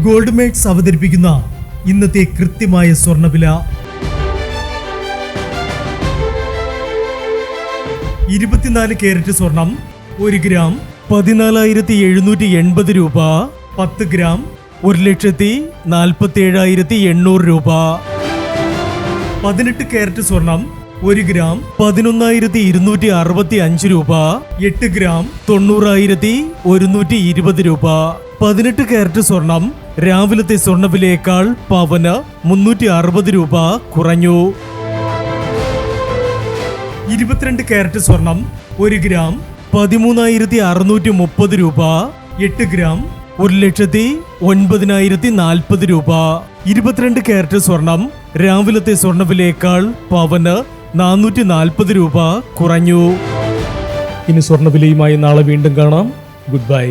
Gold mates അവതരിപ്പിക്കുന്ന ഇന്നത്തെ കൃത്യമായ സ്വർണ്ണവില. 24 കാരറ്റ് സ്വർണം 1 ഗ്രാം 14,780 രൂപ. 10 ഗ്രാം 1,47,800 രൂപ. 18 കാരറ്റ് സ്വർണം 1 ഗ്രാം 11,265 രൂപ. 8 ഗ്രാം 90,120 രൂപ. 18 കാരറ്റ് സ്വർണം രാവിലത്തെ സ്വർണ്ണവിലയേക്കാൾ പവന് 360 രൂപ കുറഞ്ഞു. 22 കാരറ്റ് സ്വർണം 1 ഗ്രാം 13,630 രൂപ. 8 ഗ്രാം 1,09,040 രൂപ. 22 കാരറ്റ് സ്വർണം രാവിലത്തെ സ്വർണ്ണവിലയേക്കാൾ പവന് 440 രൂപ കുറഞ്ഞു. ഇനി സ്വർണ്ണവിലയുമായി നാളെ വീണ്ടും കാണാം. Good bye.